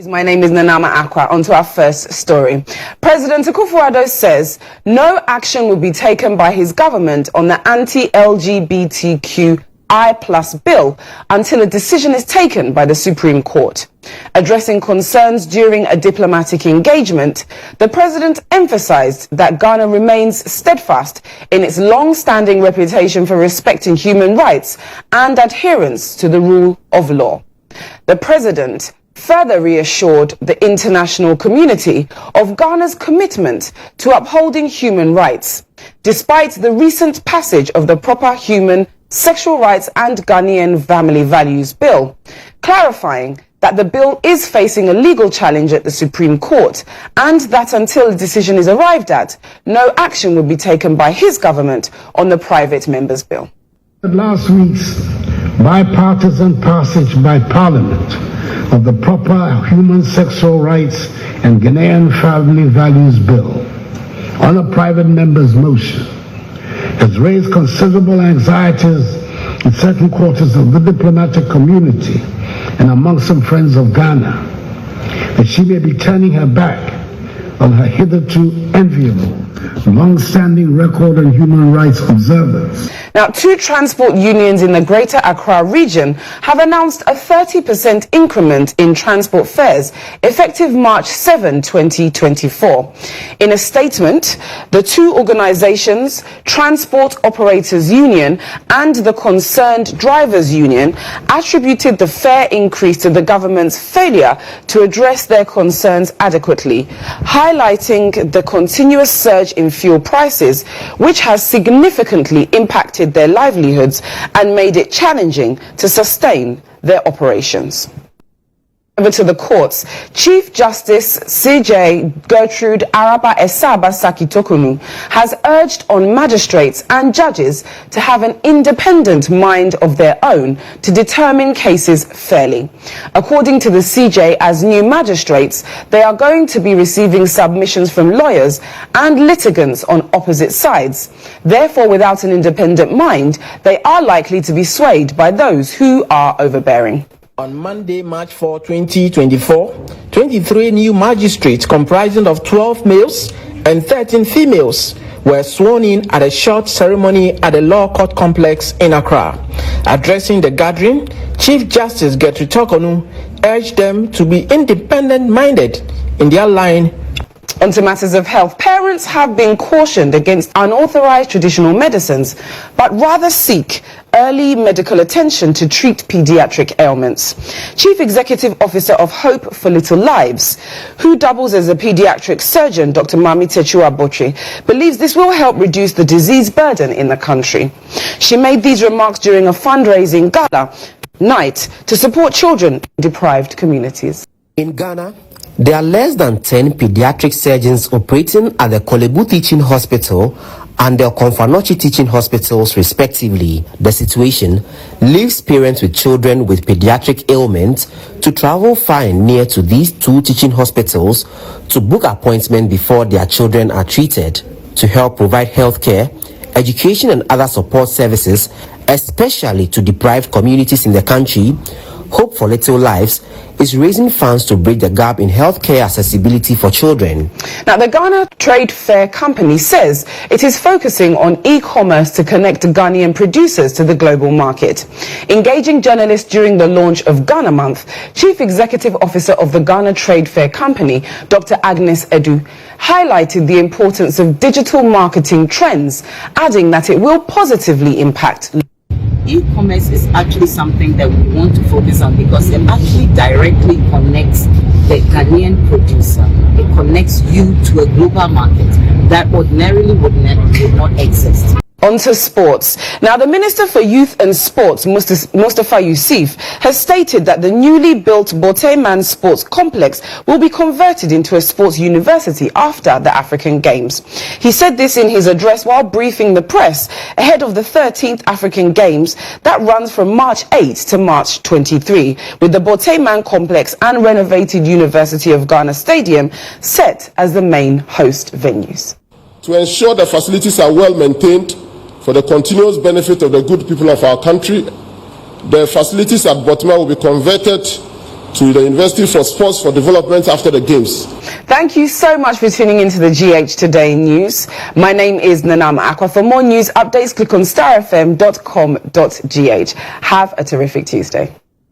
My name is Nanama Akwa. On to our first story. President Akufo Addo says no action will be taken by his government on the anti-LGBTQI+ bill until a decision is taken by the Supreme Court. Addressing concerns during a diplomatic engagement, the president emphasized that Ghana remains steadfast in its long-standing reputation for respecting human rights and adherence to the rule of law. The president further reassured the international community of Ghana's commitment to upholding human rights, despite the recent passage of the Proper Human, Sexual Rights and Ghanaian Family Values Bill, clarifying that the bill is facing a legal challenge at the Supreme Court and that until a decision is arrived at, no action will be taken by his government on the private member's bill. Last week's bipartisan passage by Parliament of the Proper Human, Sexual Rights and Ghanaian Family Values Bill on a private member's motion has raised considerable anxieties in certain quarters of the diplomatic community and among some friends of Ghana that she may be turning her back on her hitherto enviable, long-standing record on human rights observance. Now, two transport unions in the Greater Accra region have announced a 30% increment in transport fares effective March 7, 2024. In a statement, the two organizations, Transport Operators Union and the Concerned Drivers Union, attributed the fare increase to the government's failure to address their concerns adequately, highlighting the continuous surge in fuel prices, which has significantly impacted their livelihoods and made it challenging to sustain their operations. Over to the courts, Chief Justice C.J. Gertrude Araba Esaba Sakitokunu has urged on magistrates and judges to have an independent mind of their own to determine cases fairly. According to the CJ, as new magistrates, they are going to be receiving submissions from lawyers and litigants on opposite sides. Therefore, without an independent mind, they are likely to be swayed by those who are overbearing. On Monday, March 4, 2024, 23 new magistrates comprising of 12 males and 13 females were sworn in at a short ceremony at the Law Court Complex in Accra. Addressing the gathering, Chief Justice Gertrude Tokonu urged them to be independent-minded in their line. On to matters of health, parents have been cautioned against unauthorized traditional medicines, but rather seek early medical attention to treat pediatric ailments. Chief Executive Officer of Hope for Little Lives, who doubles as a pediatric surgeon, Dr. Mami Techua Botri, believes this will help reduce the disease burden in the country. She made these remarks during a fundraising gala night to support children in deprived communities. In Ghana, there are less than 10 pediatric surgeons operating at the Kolebu Teaching Hospital and the Okonfanochi Teaching Hospitals, respectively. The situation leaves parents with children with pediatric ailments to travel far and near to these two teaching hospitals to book appointments before their children are treated. To help provide health care, education and other support services, especially to deprived communities in the country, Hope for Little Lives is raising funds to bridge the gap in healthcare accessibility for children. Now, the Ghana Trade Fair Company says it is focusing on e-commerce to connect Ghanaian producers to the global market. Engaging journalists during the launch of Ghana Month, Chief Executive Officer of the Ghana Trade Fair Company, Dr. Agnes Addo, highlighted the importance of digital marketing trends, adding that it will positively impact. E-commerce is actually something that we want to focus on because it actually directly connects the Ghanaian producer. It connects you to a global market that ordinarily would not exist. On to sports. Now, the Minister for Youth and Sports, Mustafa Yusuf, has stated that the newly built Borteyman Sports Complex will be converted into a sports university after the African Games. He said this in his address while briefing the press ahead of the 13th African Games that runs from March 8 to March 23, with the Borteyman Complex and renovated University of Ghana Stadium set as the main host venues. To ensure the facilities are well maintained, for the continuous benefit of the good people of our country, the facilities at Borteyman will be converted to the University for Sports for Development after the Games. Thank you so much for tuning into the GH Today News. My name is Nanama Akwa. For more news updates, click on starfm.com.gh. Have a terrific Tuesday.